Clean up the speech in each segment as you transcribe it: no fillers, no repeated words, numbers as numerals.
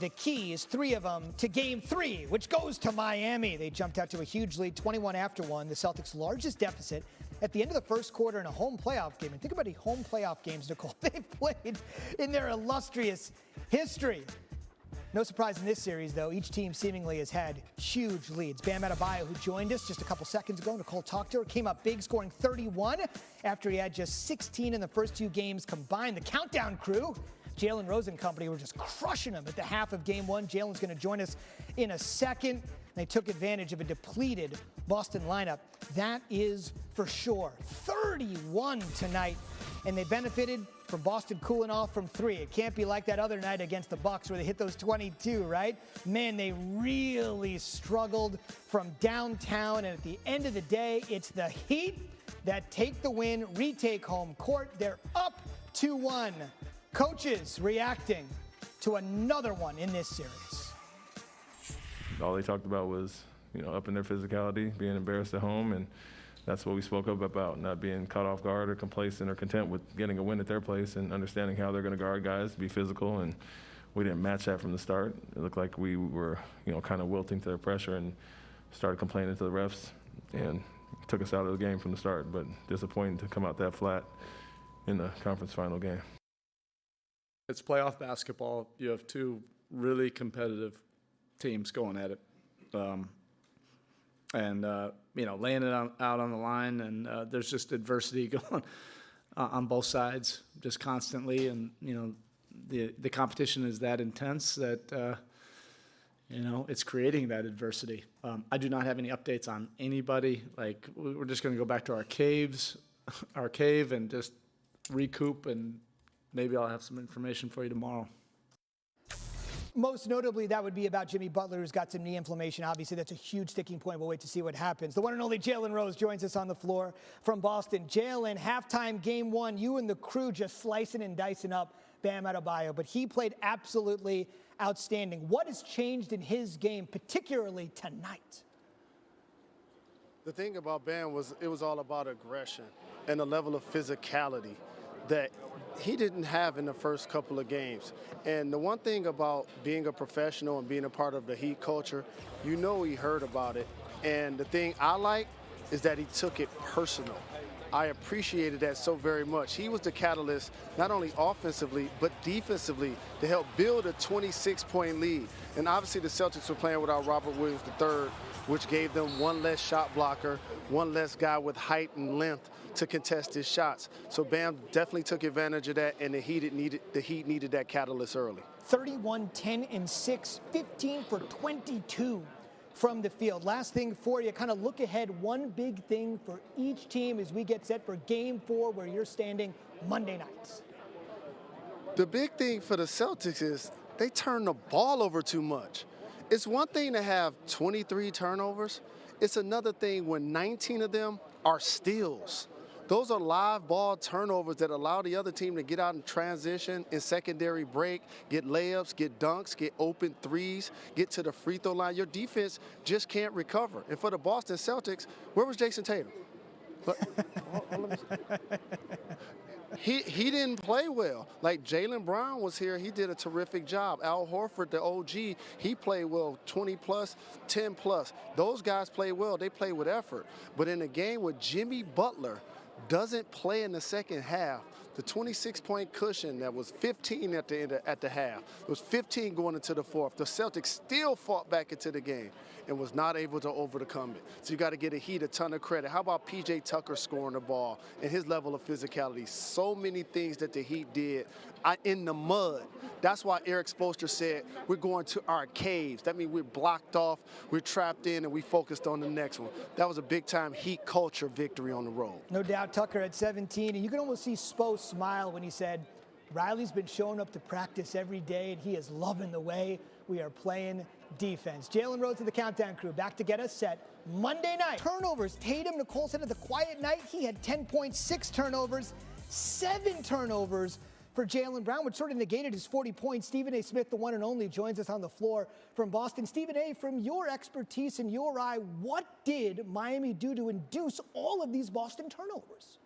the keys, 3 of them, to Game 3, which goes to Miami. They jumped out to a huge lead, 21-1, the Celtics' largest deficit at the end of the first quarter in a home playoff game. And think about the home playoff games, Nicole, they've played in their illustrious history. No surprise in this series, though. Each team seemingly has had huge leads. Bam Adebayo, who joined us just a couple seconds ago, Nicole talked to her, came up big, scoring 31 after he had just 16 in the first 2 games combined. The countdown crew, Jalen Rose and company, were just crushing him at the half of Game 1. Jalen's going to join us in a second. They took advantage of a depleted Boston lineup. That is for sure. 31 tonight, and they benefited from Boston cooling off from 3. It can't be like that other night against the Bucks where they hit those 22, right? Man, they really struggled from downtown, and at the end of the day, it's the Heat that take the win, retake home court. They're up 2-1. Coaches reacting to another one in this series. All they talked about was, upping their physicality, being embarrassed at home, and that's what we spoke up about, not being caught off guard or complacent or content with getting a win at their place and understanding how they're going to guard guys, be physical, and we didn't match that from the start. It looked like we were, kind of wilting to the pressure and started complaining to the refs, and took us out of the game from the start, but disappointing to come out that flat in the conference final game. It's playoff basketball. You have 2 really competitive teams going at it. Laying it out on the line, and there's just adversity going on both sides just constantly, and the competition is that intense that it's creating that adversity. I do not have any updates on anybody. Like, we're just going to go back to our cave and just recoup, and maybe I'll have some information for you tomorrow. Most notably, that would be about Jimmy Butler, who's got some knee inflammation. Obviously, that's a huge sticking point. We'll wait to see what happens. The one and only Jalen Rose joins us on the floor from Boston. Jalen, halftime Game 1, you and the crew just slicing and dicing up Bam Adebayo, but he played absolutely outstanding. What has changed in his game, particularly tonight? The thing about Bam was it was all about aggression and a level of physicality that he didn't have in the first couple of games. And the one thing about being a professional and being a part of the Heat culture, he heard about it. And the thing I like is that he took it personal. I appreciated that so very much. He was the catalyst, not only offensively, but defensively, to help build a 26-point lead. And obviously the Celtics were playing without Robert Williams III, which gave them 1 less shot blocker, 1 less guy with height and length to contest his shots. So Bam definitely took advantage of that, and the Heat needed that catalyst early. 31, 10, and 6, 15 for 22 from the field. Last thing for you, kind of look ahead, one big thing for each team as we get set for Game 4, where you're standing Monday nights. The big thing for the Celtics is they turn the ball over too much. It's one thing to have 23 turnovers. It's another thing when 19 of them are steals. Those are live ball turnovers that allow the other team to get out in transition, in secondary break, get layups, get dunks, get open threes, get to the free throw line. Your defense just can't recover. And for the Boston Celtics, where was Jason Tatum? He didn't play well. Like, Jaylen Brown was here. He did a terrific job. Al Horford, the OG, he played well, 20-plus, 10-plus. Those guys play well. They play with effort. But in a game where Jimmy Butler doesn't play in the second half, the 26-point cushion that was 15 at the half, it was 15 going into the fourth. The Celtics still fought back into the game and was not able to overcome it. So you got to get a Heat a ton of credit. How about P.J. Tucker scoring the ball and his level of physicality? So many things that the Heat did in the mud. That's why Eric Spoelstra said we're going to our caves. That means we're blocked off, we're trapped in, and we focused on the next one. That was a big-time Heat culture victory on the road. No doubt. Tucker at 17, and you can almost see Spo smile when he said, Riley's been showing up to practice every day, and he is loving the way we are playing defense. Jalen Rose to the countdown crew, back to get us set Monday night. Turnovers. Tatum, Nicole said at the quiet night, he had 10.6 turnovers, 7 turnovers for Jaylen Brown, which sort of negated his 40 points. Stephen A. Smith, the one and only, joins us on the floor from Boston. Stephen A., from your expertise and your eye, what did Miami do to induce all of these Boston turnovers?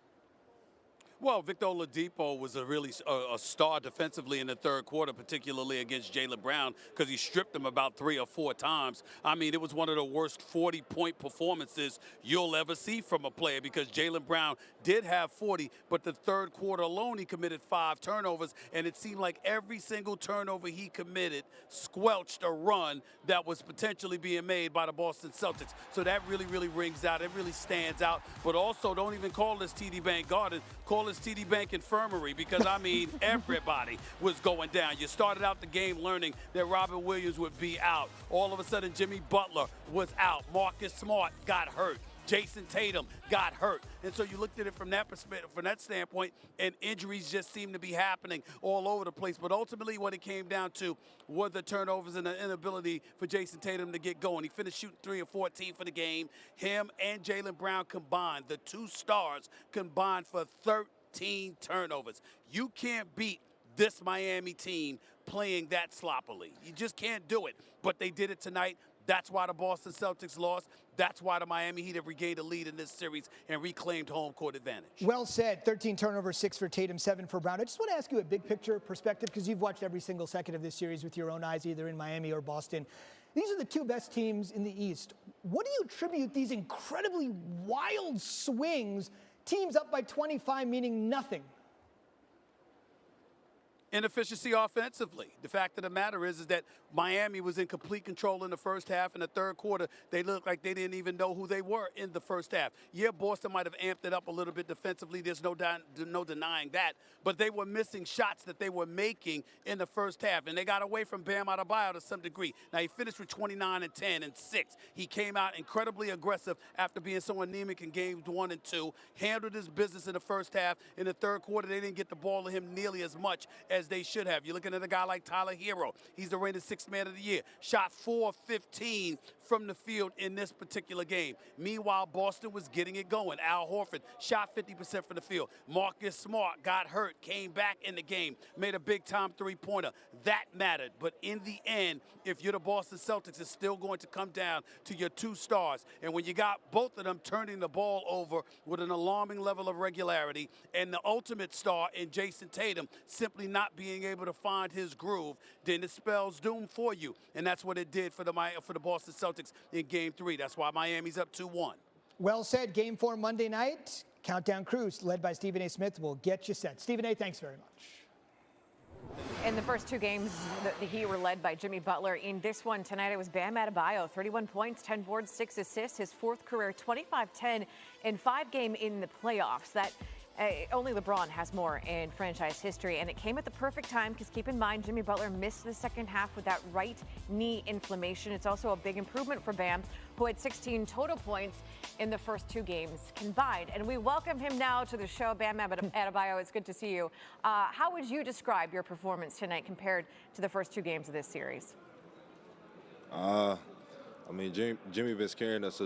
Well, Victor Oladipo was a star defensively in the third quarter, particularly against Jalen Brown, because he stripped him about 3 or 4 times. I mean, it was one of the worst 40-point performances you'll ever see from a player, because Jalen Brown did have 40, but the third quarter alone he committed 5 turnovers, and it seemed like every single turnover he committed squelched a run that was potentially being made by the Boston Celtics. So that really, really rings out. It really stands out. But also, don't even call this TD Bank Garden. Call this TD Bank Infirmary, because, I mean, everybody was going down. You started out the game learning that Robert Williams would be out. All of a sudden, Jimmy Butler was out. Marcus Smart got hurt. Jason Tatum got hurt. And so you looked at it from that perspective, from that standpoint, and injuries just seemed to be happening all over the place. But ultimately what it came down to were the turnovers and the inability for Jason Tatum to get going. He finished shooting 3 of 14 for the game. Him and Jalen Brown combined, the 2 stars combined for 13 turnovers. You can't beat this Miami team playing that sloppily. You just can't do it. But they did it tonight. That's why the Boston Celtics lost. That's why the Miami Heat have regained a lead in this series and reclaimed home court advantage. Well said. 13 turnovers, 6 for Tatum, 7 for Brown. I just want to ask you a big picture perspective, because you've watched every single second of this series with your own eyes, either in Miami or Boston. These are the 2 best teams in the East. What do you attribute these incredibly wild swings, teams up by 25 meaning nothing? Inefficiency offensively. The fact of the matter is that Miami was in complete control in the first half. In the third quarter, they looked like they didn't even know who they were in the first half. Yeah, Boston might have amped it up a little bit defensively. There's no denying that. But they were missing shots that they were making in the first half. And they got away from Bam Adebayo to some degree. Now, he finished with 29 and 10 and 6. He came out incredibly aggressive after being so anemic in games 1 and 2. Handled his business in the first half. In the third quarter, they didn't get the ball to him nearly as much as they should have. You're looking at a guy like Tyler Hero. He's the reigning 6th man of the year. Shot 4 of 15 from the field in this particular game. Meanwhile, Boston was getting it going. Al Horford shot 50% from the field. Marcus Smart got hurt, came back in the game, made a big-time three-pointer. That mattered. But in the end, if you're the Boston Celtics, it's still going to come down to your 2 stars. And when you got both of them turning the ball over with an alarming level of regularity, and the ultimate star in Jason Tatum simply not being able to find his groove, then it spells doom for you. And that's what it did for the Boston Celtics in Game 3. That's why Miami's up 2-1. Well said. Game 4 Monday night. Countdown Crew, led by Stephen A. Smith, will get you set. Stephen A., thanks very much. In the first 2 games, the Heat were led by Jimmy Butler. In this one tonight, it was Bam Adebayo, 31 points, 10 boards, 6 assists, his 4th career 25-10 in 5 games in the playoffs. That only LeBron has more in franchise history, and it came at the perfect time, because keep in mind, Jimmy Butler missed the second half with that right knee inflammation. It's also a big improvement for Bam, who had 16 total points in the first 2 games combined. And we welcome him now to the show. Bam Adebayo, it's good to see you. How would you describe your performance tonight compared to the first 2 games of this series? I mean, Jimmy been scaring us